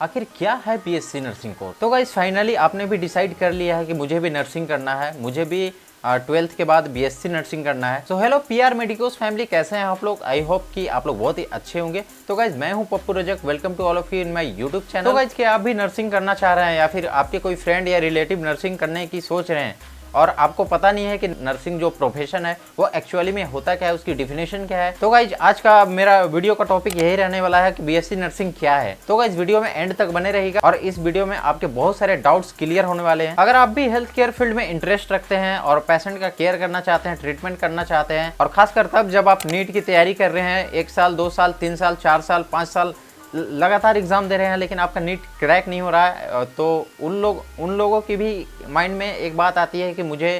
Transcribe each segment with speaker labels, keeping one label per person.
Speaker 1: आखिर क्या है बीएससी नर्सिंग कोर्स। तो गाइस फाइनली आपने भी डिसाइड कर लिया है कि मुझे भी नर्सिंग करना है, मुझे भी 12th के बाद बीएससी नर्सिंग करना है। So hello PR medicos family, कैसे हैं आप लोग। आई होप कि आप लोग बहुत ही अच्छे होंगे। तो गाइज मैं हूं Pappu Rajak, welcome to all of you in my YouTube channel. तो गाइज क्या आप भी नर्सिंग करना चाह रहे हैं या फिर आपके कोई फ्रेंड या रिलेटिव नर्सिंग करने की सोच रहे हैं और आपको पता नहीं है कि नर्सिंग जो प्रोफेशन है वो एक्चुअली में होता क्या है, उसकी डिफिनेशन क्या है। तो गाइज आज का मेरा वीडियो का टॉपिक यही रहने वाला है कि बीएससी नर्सिंग क्या है। तो गाइज वीडियो में एंड तक बने रहेगा और इस वीडियो में आपके बहुत सारे डाउट्स क्लियर होने वाले हैं। अगर आप भी हेल्थ केयर फील्ड में इंटरेस्ट रखते हैं और पेशेंट का केयर करना चाहते हैं, ट्रीटमेंट करना चाहते हैं, और खासकर तब जब आप नीट की तैयारी कर रहे हैं, 1 साल 2 साल 3 साल 4 साल 5 साल लगातार एग्जाम दे रहे हैं लेकिन आपका नीट क्रैक नहीं हो रहा है, तो उन लोगों की भी माइंड में एक बात आती है कि मुझे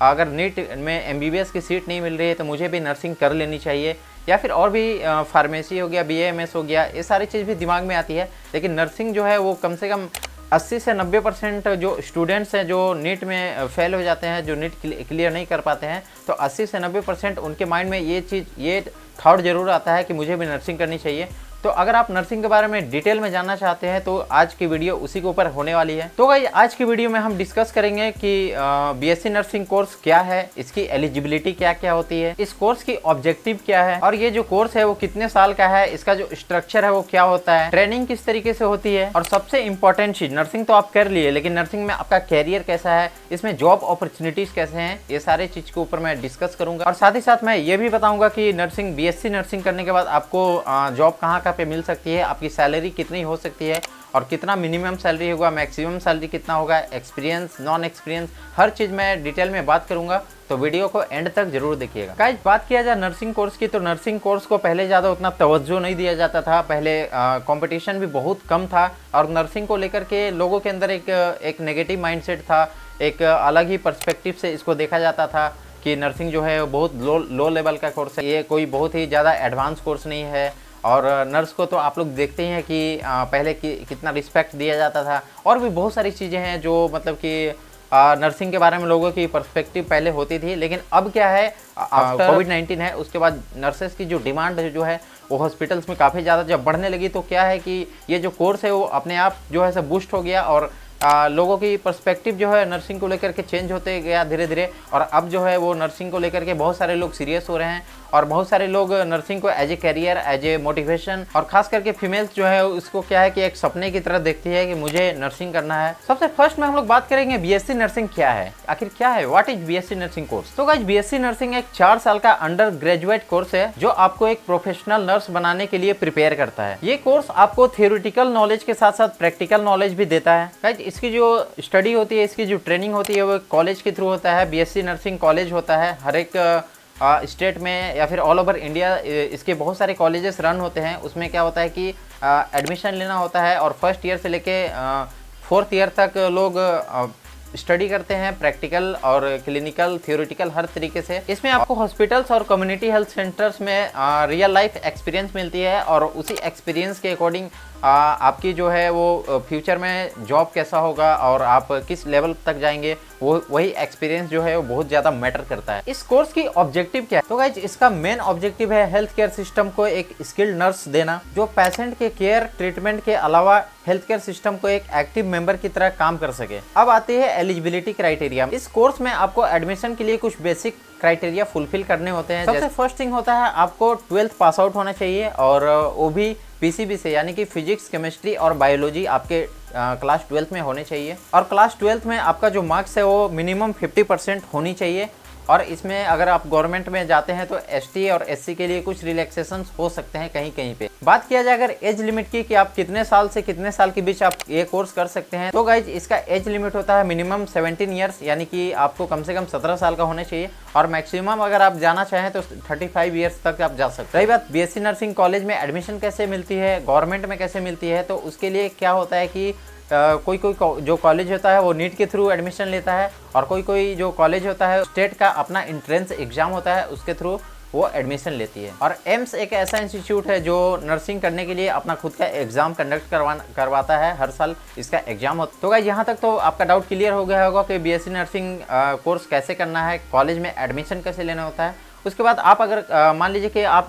Speaker 1: अगर नीट में एमबीबीएस की सीट नहीं मिल रही है तो मुझे भी नर्सिंग कर लेनी चाहिए, या फिर और भी फार्मेसी हो गया, बीएएमएस हो गया, ये सारी चीज़ भी दिमाग में आती है। लेकिन नर्सिंग जो है वो कम से कम 80 से 90% जो स्टूडेंट्स हैं जो नीट में फेल हो जाते हैं, जो नीट क्लियर नहीं कर पाते हैं, तो 80 से 90% उनके माइंड में ये थॉट जरूर आता है कि मुझे भी नर्सिंग करनी चाहिए। तो अगर आप नर्सिंग के बारे में डिटेल में जानना चाहते हैं तो आज की वीडियो उसी के ऊपर होने वाली है। तो गाइस आज की वीडियो में हम डिस्कस करेंगे कि बीएससी नर्सिंग कोर्स क्या है, इसकी एलिजिबिलिटी क्या क्या होती है, इस कोर्स की ऑब्जेक्टिव क्या है, और ये जो कोर्स है वो कितने साल का है, इसका जो स्ट्रक्चर है वो क्या होता है, ट्रेनिंग किस तरीके से होती है, और सबसे इंपॉर्टेंट चीज, नर्सिंग तो आप कर लिए लेकिन नर्सिंग में आपका कैरियर कैसा है, इसमें जॉब अपॉर्चुनिटीज कैसे हैं, ये सारे चीज के ऊपर मैं डिस्कस करूंगा। और साथ ही साथ मैं ये भी बताऊंगा कि नर्सिंग बीएससी नर्सिंग करने के बाद आपको जॉब कहाँ पे मिल सकती है, आपकी सैलरी कितनी हो सकती है, और कितना मिनिमम सैलरी होगा, मैक्सिमम सैलरी कितना होगा, एक्सपीरियंस नॉन एक्सपीरियंस, हर चीज़ मैं डिटेल में बात करूंगा। तो वीडियो को एंड तक जरूर देखिएगा। गाइस बात किया जाए नर्सिंग कोर्स की, तो नर्सिंग कोर्स को पहले ज़्यादा उतना तवज्जो नहीं दिया जाता था। पहले कंपटीशन भी बहुत कम था और नर्सिंग को लेकर के लोगों के अंदर एक नेगेटिव माइंडसेट था, एक अलग ही पर्सपेक्टिव से इसको देखा जाता था कि नर्सिंग जो है वो बहुत लो लेवल का कोर्स है, ये कोई बहुत ही ज़्यादा एडवांस कोर्स नहीं है। और नर्स को तो आप लोग देखते ही हैं कि पहले कितना रिस्पेक्ट दिया जाता था, और भी बहुत सारी चीज़ें हैं जो मतलब कि नर्सिंग के बारे में लोगों की पर्सपेक्टिव पहले होती थी। लेकिन अब क्या है, कोविड-19 है, उसके बाद नर्सेस की जो डिमांड जो है वो हॉस्पिटल्स में काफ़ी ज़्यादा जब बढ़ने लगी, तो क्या है कि ये जो कोर्स है वो अपने आप जो है सब बूस्ट हो गया और लोगों की पर्सपेक्टिव जो है नर्सिंग को लेकर के चेंज होते गया धीरे धीरे। और अब जो है वो नर्सिंग को लेकर के बहुत सारे लोग सीरियस हो रहे हैं और बहुत सारे लोग नर्सिंग को as a career, as a motivation, और खास करके फीमेल्स जो है उसको क्या है कि एक सपने की तरह देखती है कि मुझे नर्सिंग करना है। सबसे फर्स्ट में हम लोग बात करेंगे बीएससी नर्सिंग क्या है, आखिर क्या है, what is BSc nursing course. तो गाइस बीएससी नर्सिंग एक 4 साल का अंडर ग्रेजुएट कोर्स है जो आपको एक प्रोफेशनल नर्स बनाने के लिए प्रिपेयर करता है। ये कोर्स आपको थियोरिटिकल नॉलेज के साथ साथ प्रैक्टिकल नॉलेज भी देता है। गाइस इसकी जो स्टडी होती है, इसकी जो ट्रेनिंग होती है वो कॉलेज के थ्रू होता है। बीएससी नर्सिंग कॉलेज होता है हर एक स्टेट में या फिर ऑल ओवर इंडिया, इसके बहुत सारे कॉलेजेस रन होते हैं। उसमें क्या होता है कि एडमिशन लेना होता है और फर्स्ट ईयर से लेके 4th ईयर तक लोग स्टडी करते हैं, प्रैक्टिकल और क्लिनिकल, थियोरिटिकल, हर तरीके से। इसमें आपको हॉस्पिटल्स और कम्युनिटी हेल्थ सेंटर्स में रियल लाइफ एक्सपीरियंस मिलती है और उसी एक्सपीरियंस के अकॉर्डिंग आपकी जो है वो फ्यूचर में जॉब कैसा होगा और आप किस लेवल तक जाएंगे, वो वही एक्सपीरियंस जो है वो बहुत ज़्यादा मैटर करता है। इस कोर्स की ऑब्जेक्टिव क्या है, तो गाइज इसका मेन ऑब्जेक्टिव है हेल्थ केयर सिस्टम को एक स्किल्ड नर्स देना जो पेशेंट के केयर ट्रीटमेंट के अलावा हेल्थ केयर सिस्टम को एक एक्टिव मेंबर की तरह काम कर सके। अब आती है एलिजिबिलिटी क्राइटेरिया। इस कोर्स में आपको एडमिशन के लिए कुछ बेसिक क्राइटेरिया फुलफिल करने होते हैं। सबसे फर्स्ट थिंग होता है आपको 12th पास आउट होना चाहिए, और वो भी पीसीबी से, यानी कि फिजिक्स, केमिस्ट्री और बायोलॉजी आपके क्लास 12th में होने चाहिए। और क्लास 12th में आपका जो मार्क्स है वो मिनिमम 50% होनी चाहिए। और इसमें अगर आप गवर्नमेंट में जाते हैं तो एसटी और एससी के लिए कुछ रिलैक्सेशंस हो सकते हैं कहीं कहीं पे। बात किया जाए अगर एज लिमिट की कि आप कितने साल से कितने साल के बीच आप ये कोर्स कर सकते हैं, तो गाइज इसका एज लिमिट होता है मिनिमम 17 ईयर्स, यानी कि आपको कम से कम 17 साल का होना चाहिए, और मैक्सिमम अगर आप जाना चाहें तो 35 ईयर्स तक आप जा सकते हैं। रही बात बीएससी नर्सिंग कॉलेज में एडमिशन कैसे मिलती है, गवर्नमेंट में कैसे मिलती है, तो उसके लिए क्या होता है कि कोई जो कॉलेज होता है वो नीट के थ्रू एडमिशन लेता है, और कोई जो कॉलेज होता है स्टेट का अपना एंट्रेंस एग्जाम होता है उसके थ्रू वो एडमिशन लेती है। और एम्स एक ऐसा इंस्टीट्यूट है जो नर्सिंग करने के लिए अपना खुद का एग्जाम कंडक्ट करवाता है, हर साल इसका एग्जाम होता है। तो गाइस यहाँ तक तो आपका डाउट क्लियर हो गया होगा कि बीएससी नर्सिंग कोर्स कैसे करना है, कॉलेज में एडमिशन कैसे लेना होता है, उसके बाद आप अगर मान लीजिए कि आप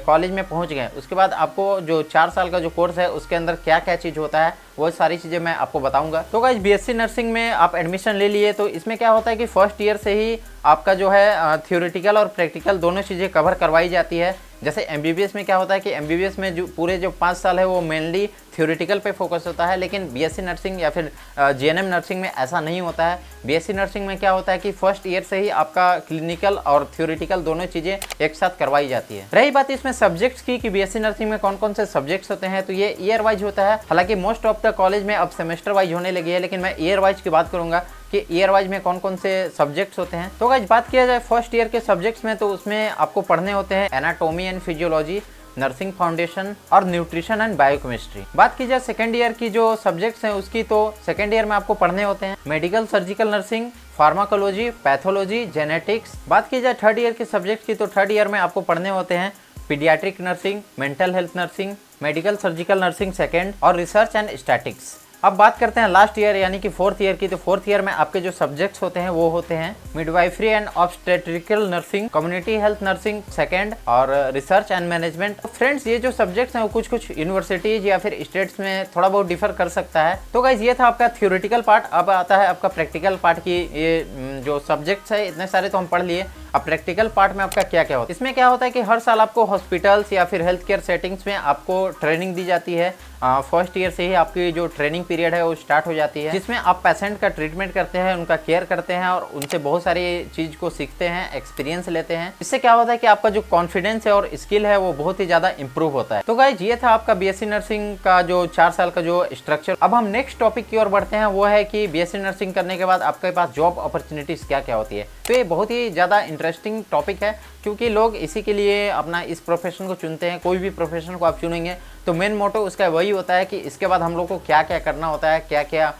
Speaker 1: कॉलेज में पहुंच गए, उसके बाद आपको जो 4 साल का जो कोर्स है उसके अंदर क्या क्या चीज़ होता है वो सारी चीज़ें मैं आपको बताऊंगा। तो गाइस बीएससी नर्सिंग में आप एडमिशन ले लिए, तो इसमें क्या होता है कि फर्स्ट ईयर से ही आपका जो है थ्योरेटिकल और प्रैक्टिकल दोनों चीज़ें कवर करवाई जाती है। जैसे एमबीबीएस में क्या होता है कि एमबीबीएस में जो पूरे जो 5 साल है वो मेनली थ्योरेटिकल पे फोकस होता है, लेकिन बीएससी नर्सिंग या फिर जीएनएम नर्सिंग में ऐसा नहीं होता है। बीएससी नर्सिंग में क्या होता है कि फर्स्ट ईयर से ही आपका क्लिनिकल और थ्योरेटिकल दोनों चीज़ें एक साथ करवाई जाती है। रही बात इसमें सब्जेक्ट्स की कि बीएससी नर्सिंग में कौन कौन से सब्जेक्ट्स होते हैं, तो ये ईयर वाइज होता है। हालांकि मोस्ट ऑफ द कॉलेज में अब सेमेस्टर वाइज होने लगी है, लेकिन मैं ईयर वाइज की बात करूंगा कि ईयर वाइज में कौन कौन से सब्जेक्ट्स होते हैं। तो गाइस बात किया जाए फर्स्ट ईयर के सब्जेक्ट्स में, तो उसमें आपको पढ़ने होते हैं anatomy and physiology, nursing foundation और न्यूट्रिशन एंड बायोकेमिस्ट्री। बात की जाए सेकेंड ईयर की जो सब्जेक्ट्स हैं उसकी, तो सेकेंड ईयर में आपको पढ़ने होते हैं medical surgical nursing, pharmacology, pathology, genetics. बात की जाए थर्ड ईयर के सब्जेक्ट्स की, तो थर्ड ईयर में आपको पढ़ने होते हैं paediatric nursing, mental health nursing, medical surgical nursing second और रिसर्च एंड स्टैटिक्स। अब बात करते हैं लास्ट ईयर यानी कि फोर्थ ईयर की, तो फोर्थ ईयर में आपके जो सब्जेक्ट्स होते हैं वो होते हैं midwifery and obstetrical nursing, community health nursing second और रिसर्च एंड मैनेजमेंट। फ्रेंड्स ये जो सब्जेक्ट्स हैं वो कुछ कुछ यूनिवर्सिटीज या फिर स्टेट्स में थोड़ा बहुत डिफर कर सकता है। तो गाइज ये था आपका थ्योरेटिकल पार्ट। अब आता है आपका प्रैक्टिकल पार्ट की, ये जो सब्जेक्ट्स है इतने सारे तो हम पढ़ लिए। अब प्रैक्टिकल पार्ट में आपका क्या क्या होता है, इसमें क्या होता है कि हर साल आपको हॉस्पिटल्स या फिर हेल्थ केयर सेटिंग्स में आपको ट्रेनिंग दी जाती है। फर्स्ट ईयर से ही आपकी जो ट्रेनिंग पीरियड है वो स्टार्ट हो जाती है, जिसमें आप पेशेंट का ट्रीटमेंट करते हैं, उनका केयर करते हैं और उनसे बहुत सारी चीज़ को सीखते हैं, एक्सपीरियंस लेते हैं। इससे क्या होता है कि आपका जो कॉन्फिडेंस है और स्किल है वो बहुत ही ज़्यादा इंप्रूव होता है। तो गाइज ये था आपका बीएससी नर्सिंग का जो 4 साल का जो स्ट्रक्चर। अब हम नेक्स्ट टॉपिक की ओर बढ़ते हैं, वो है कि बीएससी नर्सिंग करने के बाद आपके पास जॉब अपॉर्चुनिटीज़ क्या क्या होती है। तो ये बहुत ही ज़्यादा इंटरेस्टिंग टॉपिक है, क्योंकि लोग इसी के लिए अपना इस प्रोफेशन को चुनते हैं। कोई भी प्रोफेशन को आप चुनेंगे तो मेन मोटो उसका वही होता है कि इसके बाद हम लोग को क्या क्या करना होता है, क्या क्या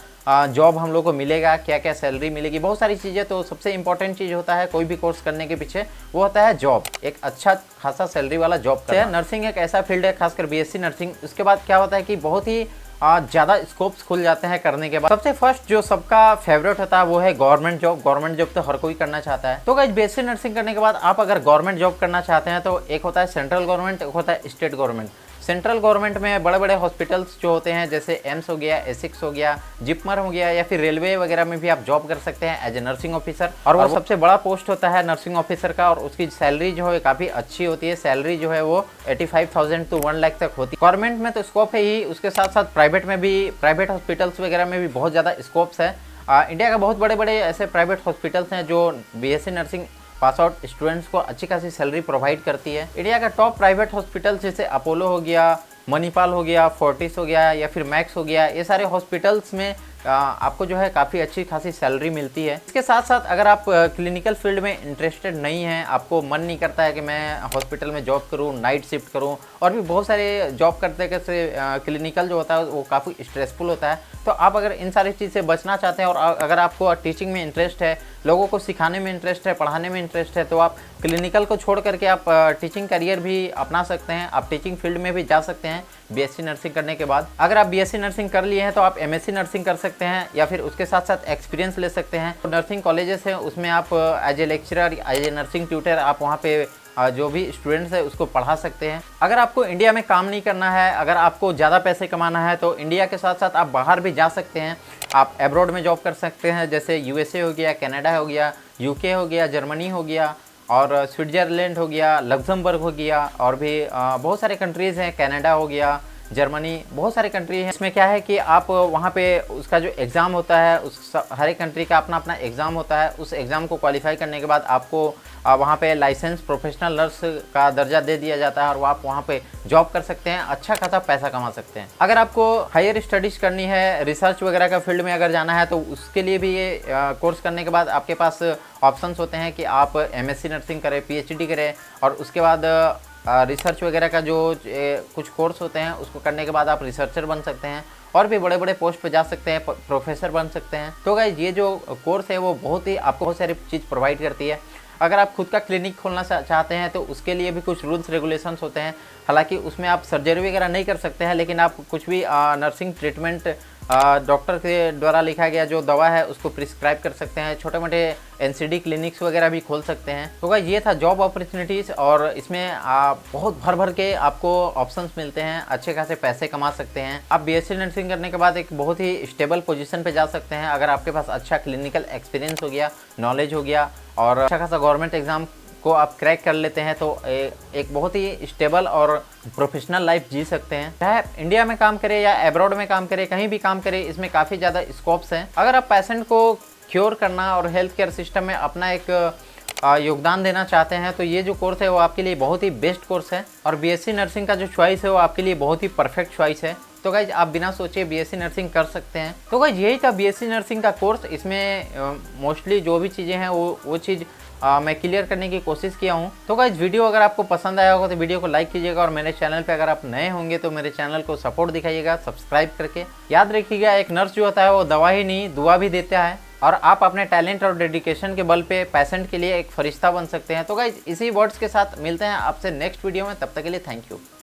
Speaker 1: जॉब हम लोग को मिलेगा, क्या क्या सैलरी मिलेगी, बहुत सारी चीज़ें। तो सबसे इंपॉर्टेंट चीज़ होता है कोई भी कोर्स करने के पीछे, वो होता है जॉब, एक अच्छा खासा सैलरी वाला जॉब करना। नर्सिंग एक ऐसा फील्ड है, खासकर बीएससी नर्सिंग। उसके बाद क्या होता है कि बहुत ही ज़्यादा स्कोप्स खुल जाते हैं करने के बाद। सबसे फर्स्ट जो सबका फेवरेट होता है वो है गवर्नमेंट जॉब। गवर्नमेंट जॉब तो हर कोई करना चाहता है। तो गाइस बीएससी नर्सिंग करने के बाद आप अगर गवर्नमेंट जॉब करना चाहते हैं तो एक होता है सेंट्रल गवर्नमेंट, एक होता है स्टेट गवर्नमेंट। सेंट्रल गवर्नमेंट में बड़े बड़े हॉस्पिटल्स जो होते हैं, जैसे एम्स हो गया, एसिक्स हो गया, जिपमर हो गया, या फिर रेलवे वगैरह में भी आप जॉब कर सकते हैं एज ए नर्सिंग ऑफिसर। और वो सबसे बड़ा पोस्ट होता है नर्सिंग ऑफिसर का, और उसकी सैलरी जो है काफ़ी अच्छी होती है। सैलरी जो है वो 85,000 to 1 लाख तक होती है। गवर्नमेंट में तो स्कोप है ही, उसके साथ साथ प्राइवेट में भी, प्राइवेट हॉस्पिटल्स वगैरह में भी बहुत ज़्यादा स्कोप्स है। इंडिया का बहुत बड़े बड़े ऐसे प्राइवेट हॉस्पिटल्स हैं जो BSc nursing pass out students को अच्छी खासी सैलरी प्रोवाइड करती है। इंडिया का टॉप प्राइवेट हॉस्पिटल जैसे अपोलो हो गया, मणिपाल हो गया, फोर्टिस हो गया या फिर मैक्स हो गया, ये सारे हॉस्पिटल्स में आपको जो है काफ़ी अच्छी खासी सैलरी मिलती है। इसके साथ साथ अगर आप क्लिनिकल फील्ड में इंटरेस्टेड नहीं हैं, आपको मन नहीं करता है कि मैं हॉस्पिटल में जॉब करूं, नाइट शिफ्ट करूं, और भी बहुत सारे जॉब करते कैसे क्लिनिकल जो होता है वो काफ़ी स्ट्रेसफुल होता है, तो आप अगर इन सारी चीज़ से बचना चाहते हैं और अगर आपको टीचिंग में इंटरेस्ट है, लोगों को सिखाने में इंटरेस्ट है, पढ़ाने में इंटरेस्ट है, तो आप क्लिनिकल को छोड़ करके आप टीचिंग करियर भी अपना सकते हैं। आप टीचिंग फील्ड में भी जा सकते हैं बीएससी नर्सिंग करने के बाद। अगर आप बीएससी नर्सिंग कर लिए हैं तो आप एमएससी नर्सिंग कर सकते हैं, या फिर उसके साथ साथ एक्सपीरियंस ले सकते हैं। तो नर्सिंग कॉलेजेस हैं, उसमें आप as a lecturer, as a nursing tutor आप वहाँ पे जो भी स्टूडेंट्स है उसको पढ़ा सकते हैं। अगर आपको इंडिया में काम नहीं करना है, अगर आपको ज़्यादा पैसे कमाना है, तो इंडिया के साथ साथ आप बाहर भी जा सकते हैं। आप एब्रॉड में जॉब कर सकते हैं, जैसे यूएसए हो गया, कनाडा हो गया, यूके हो गया, जर्मनी हो गया, और स्विट्ज़रलैंड हो गया, लग्जमबर्ग हो गया, और भी बहुत सारे कंट्रीज़ हैं, कनाडा हो गया, जर्मनी, बहुत सारे कंट्री हैं। इसमें क्या है कि आप वहाँ पे उसका जो एग्ज़ाम होता है, उस हर एक कंट्री का अपना अपना एग्ज़ाम होता है। उस एग्ज़ाम को क्वालिफाई करने के बाद आपको वहाँ पे लाइसेंस प्रोफेशनल नर्स का दर्जा दे दिया जाता है, और आप वहाँ पे जॉब कर सकते हैं, अच्छा खासा पैसा कमा सकते हैं। अगर आपको हायर स्टडीज़ करनी है, रिसर्च वगैरह का फील्ड में अगर जाना है, तो उसके लिए भी ये कोर्स करने के बाद आपके पास ऑप्शंस होते हैं कि आप एमएससी नर्सिंग करें, पीएचडी करें, और उसके बाद रिसर्च वगैरह का जो कुछ कोर्स होते हैं उसको करने के बाद आप रिसर्चर बन सकते हैं, और भी बड़े बड़े पोस्ट पे जा सकते हैं, प्रोफेसर बन सकते हैं। तो गाइस ये जो कोर्स है वो बहुत ही आपको बहुत सारी चीज़ प्रोवाइड करती है। अगर आप खुद का क्लिनिक खोलना चाहते हैं तो उसके लिए भी कुछ रूल्स रेगुलेशंस होते हैं। हालांकि उसमें आप सर्जरी वगैरह नहीं कर सकते हैं, लेकिन आप कुछ भी नर्सिंग ट्रीटमेंट डॉक्टर के द्वारा लिखा गया जो दवा है उसको प्रिस्क्राइब कर सकते हैं, छोटे मोटे एनसीडी क्लिनिक्स वगैरह भी खोल सकते हैं। तो गाइस ये था जॉब अपॉर्चुनिटीज़, और इसमें बहुत भर भर के आपको ऑप्शंस मिलते हैं, अच्छे खासे पैसे कमा सकते हैं। आप बीएससी नर्सिंग करने के बाद एक बहुत ही स्टेबल पोजीशन पे जा सकते हैं अगर आपके पास अच्छा क्लिनिकल एक्सपीरियंस हो गया, नॉलेज हो गया और अच्छा खासा गवर्नमेंट एग्जाम को आप क्रैक कर लेते हैं, तो एक बहुत ही स्टेबल और प्रोफेशनल लाइफ जी सकते हैं। चाहे इंडिया में काम करें या अब्रॉड में काम करें, कहीं भी काम करें, इसमें काफ़ी ज़्यादा स्कोप्स हैं। अगर आप पेशेंट को क्योर करना और हेल्थ केयर सिस्टम में अपना एक योगदान देना चाहते हैं तो ये जो कोर्स है वो आपके लिए बहुत ही बेस्ट कोर्स है, और बीएससी नर्सिंग का जो चॉइस है वो आपके लिए बहुत ही परफेक्ट चॉइस है। तो गाइज आप बिना सोचे बीएससी नर्सिंग कर सकते हैं। तो गाइज यही था बीएससी नर्सिंग का कोर्स। इसमें मोस्टली जो भी चीज़ें हैं वो चीज़ मैं क्लियर करने की कोशिश किया हूँ। तो गाइज वीडियो अगर आपको पसंद आया होगा तो वीडियो को लाइक कीजिएगा, और मेरे चैनल पे अगर आप नए होंगे तो मेरे चैनल को सपोर्ट दिखाइएगा सब्सक्राइब करके। याद रखिएगा एक नर्स जो होता है वो दवा ही नहीं दुआ भी देता है, और आप अपने टैलेंट और डेडिकेशन के बल पे पेशेंट के लिए एक फरिश्ता बन सकते हैं। तो गाइज इसी वर्ड्स के साथ मिलते हैं आपसे नेक्स्ट वीडियो में, तब तक के लिए थैंक यू।